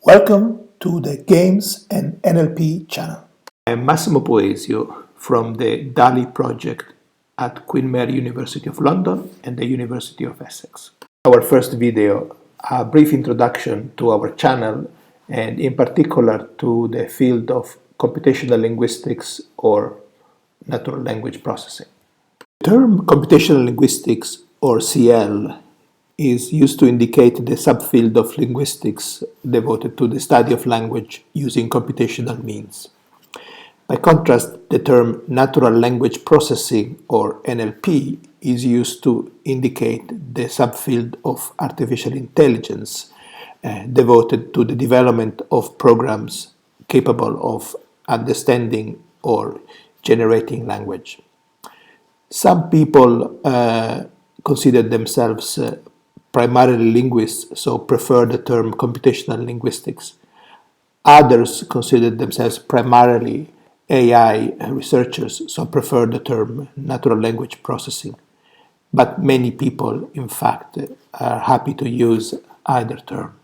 Welcome to the Games and NLP channel. I'm Massimo Poesio from the DALI project at Queen Mary University of London and the University of Essex. Our first video, a brief introduction to our channel and in particular to the field of computational linguistics or natural language processing. The term computational linguistics or CL is used to indicate the subfield of linguistics devoted to the study of language using computational means. By contrast, the term natural language processing or NLP is used to indicate the subfield of artificial intelligence devoted to the development of programs capable of understanding or generating language. Some people consider themselves primarily linguists, so prefer the term computational linguistics. Others consider themselves primarily AI researchers, so prefer the term natural language processing. But many people, in fact, are happy to use either term.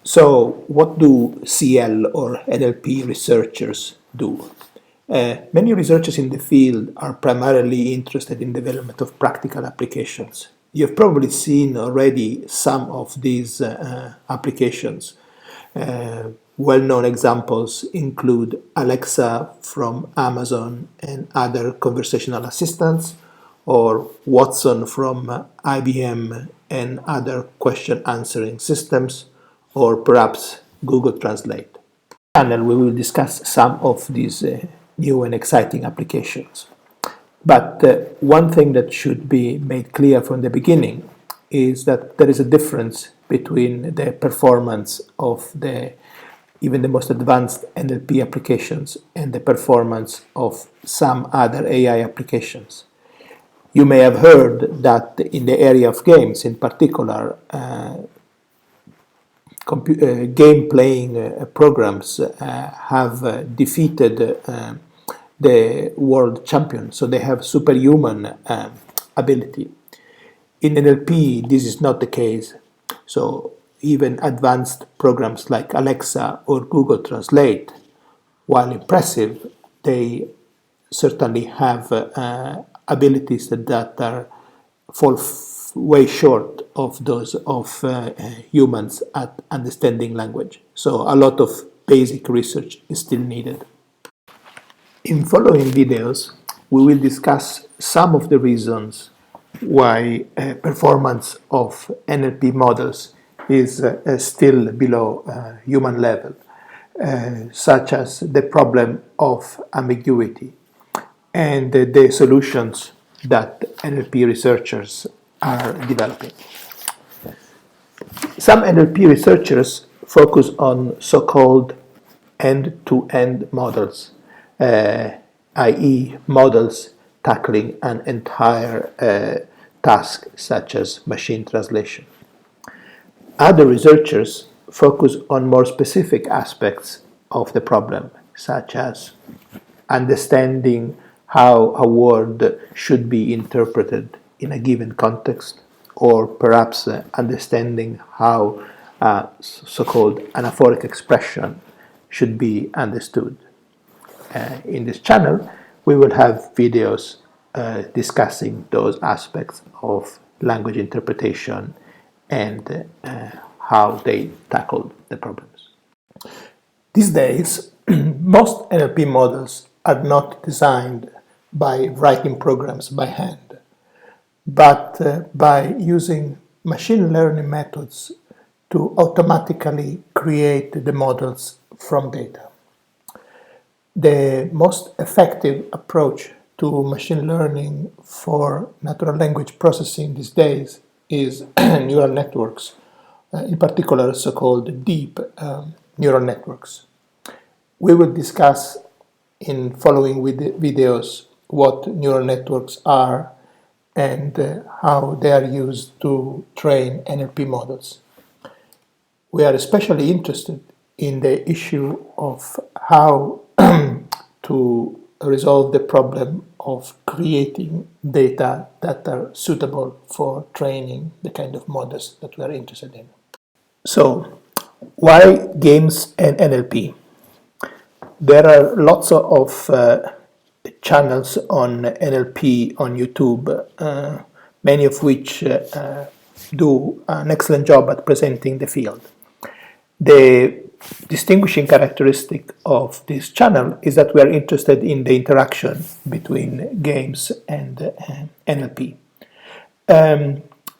So, what do CL or NLP researchers do? Many researchers in the field are primarily interested in development of practical applications. You've probably seen already some of these applications. Well-known examples include Alexa from Amazon and other conversational assistants, or Watson from IBM and other question answering systems, or perhaps Google Translate. In the channel, we will discuss some of these new and exciting applications. But one thing that should be made clear from the beginning is that there is a difference between the performance of even the most advanced NLP applications and the performance of some other AI applications. You may have heard that in the area of games in particular, game playing programs have defeated the world champion, so they have superhuman ability. In NLP, this is not the case. So even advanced programs like Alexa or Google Translate, while impressive, they certainly have abilities that fall way short of those of humans at understanding language. So a lot of basic research is still needed. In following videos, we will discuss some of the reasons why performance of NLP models is still below human level, such as the problem of ambiguity and the solutions that NLP researchers are developing. Some NLP researchers focus on so-called end-to-end models, i.e. models tackling an entire task such as machine translation. Other researchers focus on more specific aspects of the problem, such as understanding how a word should be interpreted in a given context, or perhaps understanding how a so-called anaphoric expression should be understood. In this channel, we will have videos discussing those aspects of language interpretation and how they tackled the problems. These days, most NLP models are not designed by writing programs by hand, but by using machine learning methods to automatically create the models from data. The most effective approach to machine learning for natural language processing these days is neural networks, in particular so-called deep neural networks. We will discuss in following videos what neural networks are and how they are used to train NLP models. We are especially interested in the issue of how to resolve the problem of creating data that are suitable for training the kind of models that we are interested in. So, Why games and NLP? There are lots of channels on NLP on YouTube, many of which do an excellent job at presenting the field. The distinguishing characteristic of this channel is that we are interested in the interaction between games and NLP.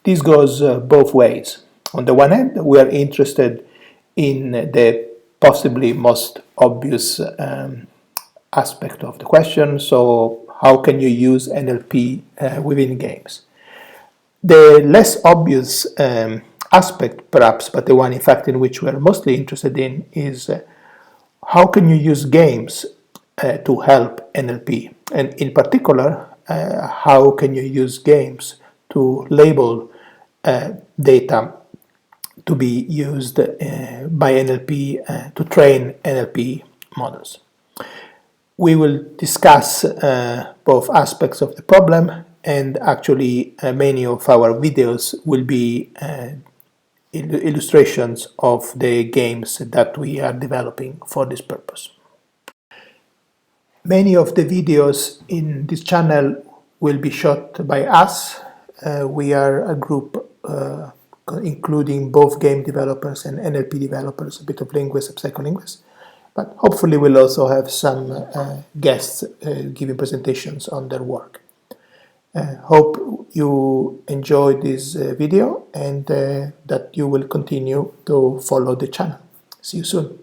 This goes both ways. On the one hand, we are interested in the possibly most obvious aspect of the question. So, how can you use NLP within games? The less obvious aspect, perhaps, but the one in fact in which we are mostly interested in, is how can you use games to help NLP? And in particular, how can you use games to label data to be used by NLP to train NLP models. We will discuss both aspects of the problem, and actually many of our videos will be illustrations of the games that we are developing for this purpose. Many of the videos in this channel will be shot by us. We are a group including both game developers and NLP developers, a bit of linguists and psycholinguists. But hopefully we'll also have some guests giving presentations on their work. Hope you enjoyed this video and that you will continue to follow the channel. See you soon.